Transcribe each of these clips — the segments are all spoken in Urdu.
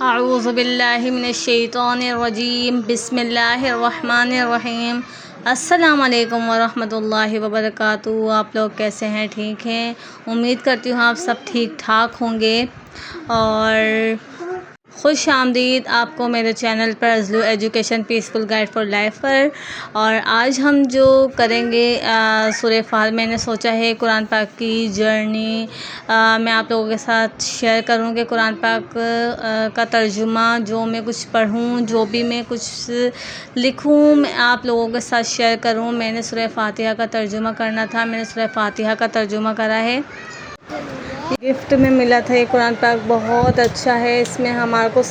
اعوذ باللہ من الشیطان الرجیم بسم اللہ الرحمن الرحیم۔ السلام علیکم ورحمۃ اللہ وبرکاتہ۔ آپ لوگ کیسے ہیں؟ ٹھیک ہیں؟ امید کرتی ہوں آپ سب ٹھیک ٹھاک ہوں گے، اور خوش آمدید آپ کو میرے چینل پر ازلو education peaceful guide for life پر۔ اور آج ہم جو کریں گے سورہ فہد، میں نے سوچا ہے قرآن پاک کی جرنی میں آپ لوگوں کے ساتھ شیئر کروں کہ قرآن پاک کا ترجمہ جو میں کچھ پڑھوں، جو بھی میں کچھ لکھوں، میں آپ لوگوں کے ساتھ شیئر کروں۔ میں نے سورہ فاتحہ کا ترجمہ کرنا تھا، میں نے سورہ فاتحہ کا ترجمہ کرا ہے۔ گفٹ میں ملا تھا یہ قرآن پاک، بہت اچھا ہے۔ اس میں ہمارے کو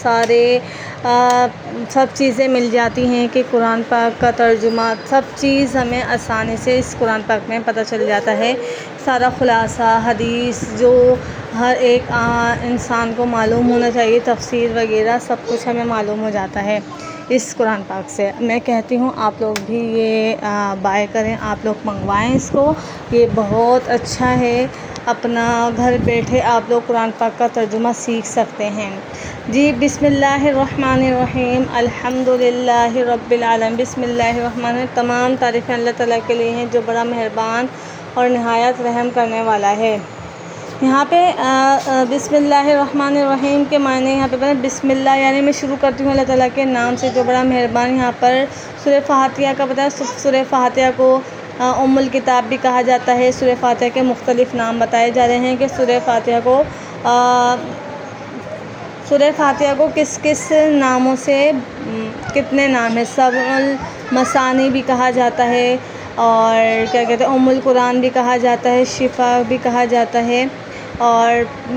سب چیزیں مل جاتی ہیں کہ قرآن پاک کا ترجمہ، سب چیز ہمیں آسانی سے اس قرآن پاک میں پتہ چل جاتا ہے۔ سارا خلاصہ حدیث جو ہر ایک انسان کو معلوم ہونا چاہیے، تفسیر وغیرہ سب کچھ ہمیں معلوم ہو جاتا ہے اس قرآن پاک سے۔ میں کہتی ہوں آپ لوگ بھی یہ بائی کریں، آپ لوگ منگوائیں اس کو، یہ بہت اچھا ہے۔ اپنا گھر بیٹھے آپ لوگ قرآن پاک کا ترجمہ سیکھ سکتے ہیں۔ جی بسم اللہ الرحمن الرحیم، الحمدللہ رب العالمین۔ بسم اللہ الرحمن الرحیم، تمام تعریفیں اللہ تعالیٰ کے لیے ہیں جو بڑا مہربان اور نہایت رحم کرنے والا ہے۔ یہاں پہ بسم اللہ الرحمن الرحیم کے معنی یہاں پہ بسم اللہ، یعنی میں شروع کرتی ہوں اللہ تعالیٰ کے نام سے جو بڑا مہربان۔ یہاں پر سورہ فاتحہ کا پتہ ہے، سورہ فاتحہ کو ام الکتاب بھی کہا جاتا ہے۔ سورہ فاتحہ کے مختلف نام بتائے جا رہے ہیں کہ سورہ فاتحہ کو کس کس ناموں سے کتنے نام ہیں۔ سبع المثانی بھی کہا جاتا ہے، اور کیا کہتے ہیں، ام القرآن بھی کہا جاتا ہے، شفا بھی کہا جاتا ہے، اور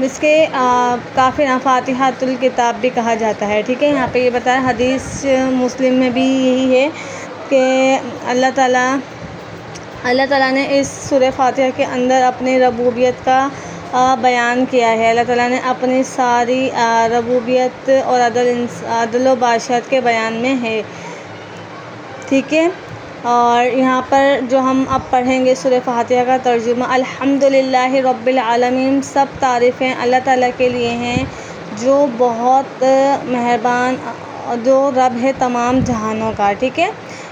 اس کے کافی نام فاتحۃ الکتاب بھی کہا جاتا ہے۔ ٹھیک ہے، یہاں پہ یہ بتایا، حدیث مسلم میں بھی یہی ہے کہ اللہ تعالیٰ نے اس سورہ فاتحہ کے اندر اپنی ربوبیت کا بیان کیا ہے۔ اللہ تعالیٰ نے اپنی ساری ربوبیت اور عدل و بادشاہت کے بیان میں ہے۔ ٹھیک ہے، اور یہاں پر جو ہم اب پڑھیں گے سورہ فاتحہ کا ترجمہ، الحمدللہ رب العالمین، سب تعریفیں اللہ تعالیٰ کے لیے ہیں جو بہت مہربان، جو رب ہے تمام جہانوں کا۔ ٹھیک ہے،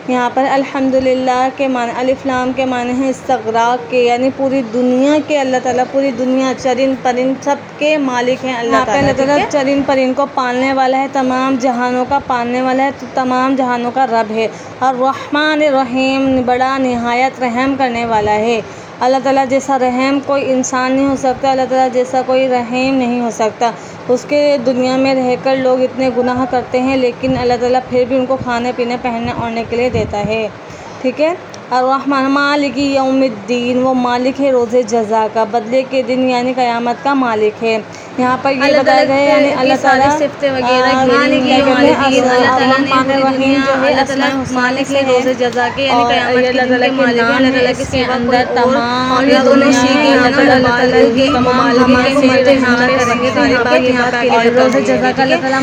یہاں پر الحمدللہ کے معنی، الف لام کے معنی ہیں استغراق کے، یعنی پوری دنیا کے اللہ تعالیٰ، پوری دنیا چرند پرند سب کے مالک ہیں اللہ تعالیٰ۔ اللہ تعالیٰ چرند پرند کو پالنے والا ہے، تمام جہانوں کا پالنے والا ہے، تمام جہانوں کا رب ہے۔ الرحمن الرحیم، بڑا نہایت رحم کرنے والا ہے۔ اللہ تعالیٰ جیسا رحم کوئی انسان نہیں ہو سکتا، اللہ تعالیٰ جیسا کوئی رحیم نہیں ہو سکتا۔ اس کے دنیا میں رہ کر لوگ اتنے گناہ کرتے ہیں، لیکن اللہ تعالیٰ پھر بھی ان کو کھانے پینے پہننے اوڑھنے کے لیے دیتا ہے۔ ٹھیک ہے، الرحمن مالک یوم الدین، وہ مالک ہے روز جزا کا، بدلے کے دن، یعنی قیامت کا مالک ہے۔ یہاں پر یہ بتایا گیا ہے، یعنی اللہ تعالیٰ صفتیں وغیرہ مالک یوم الدین، اللہ تعالیٰ نے الرحیم جو ہے اللہ مالک ہے روز جزا کے، یعنی قیامت کے دن کے مالک ہے۔ اللہ تعالیٰ کے سوا اندر تمام اور یہ دونوں سیکھیں یہاں پر اللہ تعالیٰ کی تمام ہماری امتیں حملہ کریں گے، تو یہاں پر یہاں پہ اور روز جزا کا اللہ تعالیٰ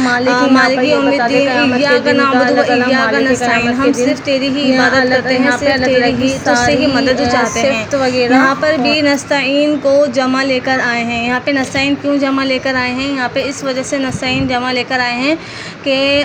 مالک یوم الدین، ایاک نعبد و ایاک نستعین، ہم صرف تیری ہی عبادت کرتے ہیں، صرف تیری ہی تجھ سے ہی مدد چاہتے ہیں۔ یہاں پر بھی نستعین کو جمع لے کر آئے ہیں۔ یہاں پہ نستعین کیوں جمع لے کر آئے ہیں؟ یہاں پہ اس وجہ سے نستعین جمع لے کر آئے ہیں کہ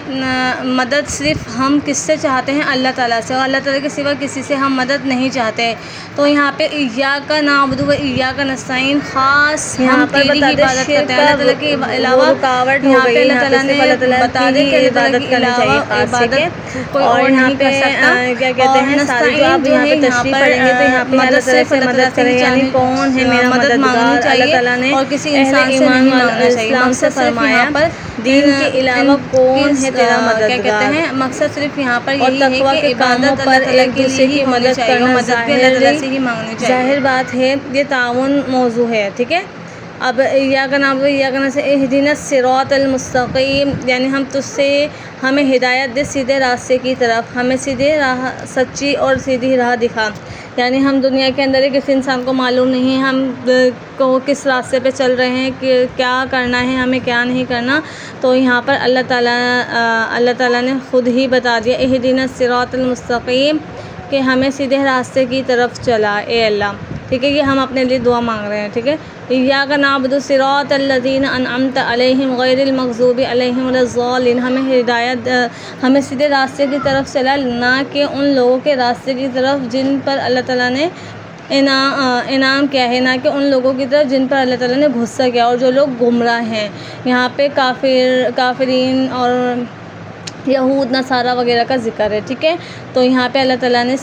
مدد صرف ہم کس سے چاہتے ہیں؟ اللہ تعالیٰ سے، اور اللہ تعالیٰ کے سوا کسی سے ہم مدد نہیں چاہتے۔ تو یہاں پہ ایاک نعبد و ایاک نستعین، خاص ہم تیری ہی عبادت کرتے ہیں، اللہ تعالیٰ کے علاوہ رکاوٹ یہاں پہ اللہ تعالیٰ نے بتا دے کہ اللہ تعالیٰ کے علاوہ عبادت کوئی اور نہیں کر سکتا۔ کیا کہتے ہیں، سارے جو آپ یہاں پہ تشریح پڑھیں گے تو یہاں پہ مدد صرف اللہ تعالیٰ سے ہی، یعنی کون ہے میرا مدد مانگنی چاہیے، اللہ تعالیٰ نے اور کسی انسان سے نہیں مانگنا چاہیے۔ مقصد صرف یہاں پر دین کے علاوہ کون ہے تیرا مددگار، کیا کہتے ہیں، مقصد صرف یہاں پر یہی ہے کہ عبادت اللہ تعالیٰ کے لیے ہی مدد چاہیے، مدد بھی اللہ تعالیٰ سے ہی مانگنی چاہیے۔ ظاہر بات ہے یہ تعاون موضوع ہے۔ ٹھیک ہے، اب ایاک نعبد و ایاک نستعین، اہدنا الصراط المستقیم، یعنی ہم تجھ سے ہمیں ہدایت دے سیدھے راستے کی طرف، ہمیں سیدھے راہ، سچی اور سیدھی راہ دکھا۔ یعنی ہم دنیا کے اندر کسی انسان کو معلوم نہیں ہے ہم کو کس راستے پہ چل رہے ہیں، کہ کیا کرنا ہے، ہمیں کیا نہیں کرنا، تو یہاں پر اللہ تعالیٰ نے خود ہی بتا دیا، اہدنا الصراط المستقیم، کہ ہمیں سیدھے راستے کی طرف چلا اے اللہ۔ ٹھیک ہے، یہ ہم اپنے لیے دعا مانگ رہے ہیں، ٹھیک ہے۔ ایاک نعبد صراط الذین انعمت علیہم غیر المغضوب علیہم ولا الضالین، ہمیں سیدھے راستے کی طرف چلا، نہ کہ ان لوگوں کے راستے کی طرف جن پر اللہ تعالیٰ نے انعام کیا ہے، نہ کہ ان لوگوں کی طرف جن پر اللہ تعالیٰ نے غصہ کیا اور جو لوگ گمراہ ہیں۔ یہاں پہ کافرین اور یہود نصارہ وغیرہ کا ذکر ہے، ٹھیک ہے۔ تو یہاں پہ اللہ تعالیٰ نے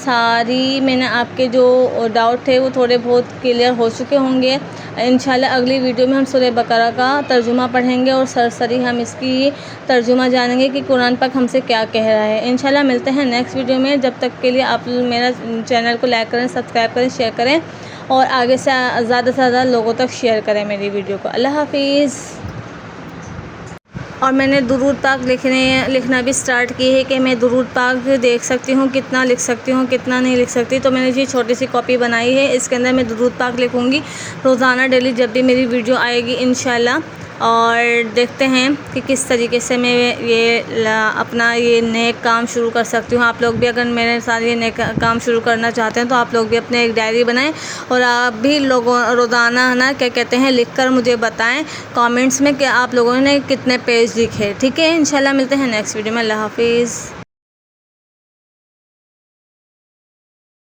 میں نے آپ کے جو ڈاؤٹ تھے وہ تھوڑے بہت کلیئر ہو چکے ہوں گے۔ انشاءاللہ اگلی ویڈیو میں ہم سورہ بقرہ کا ترجمہ پڑھیں گے اور سرسری ہم اس کی ترجمہ جانیں گے کہ قرآن پاک ہم سے کیا کہہ رہا ہے۔ انشاءاللہ ملتے ہیں نیکسٹ ویڈیو میں، جب تک کے لیے آپ میرا چینل کو لائک کریں، سبسکرائب کریں، شیئر کریں اور آگے سے زیادہ سے زیادہ لوگوں تک شیئر کریں میری ویڈیو کو۔ اللہ حافظ۔ اور میں نے درود پاک لکھنا بھی سٹارٹ کی ہے کہ میں درود پاک دیکھ سکتی ہوں، کتنا لکھ سکتی ہوں، کتنا نہیں لکھ سکتی۔ تو میں نے یہ چھوٹی سی کاپی بنائی ہے، اس کے اندر میں درود پاک لکھوں گی روزانہ ڈیلی جب بھی میری ویڈیو آئے گی انشاءاللہ۔ اور دیکھتے ہیں کہ کس طریقے سے میں اپنا یہ نیک کام شروع کر سکتی ہوں۔ آپ لوگ بھی اگر میرے ساتھ یہ نیک کام شروع کرنا چاہتے ہیں تو آپ لوگ بھی اپنے ایک ڈائری بنائیں اور آپ بھی روزانہ کیا کہتے ہیں لکھ کر مجھے بتائیں کامنٹس میں کہ آپ لوگوں نے کتنے پیج لکھے، ٹھیک ہے۔ انشاءاللہ ملتے ہیں نیکسٹ ویڈیو میں۔ اللہ حافظ۔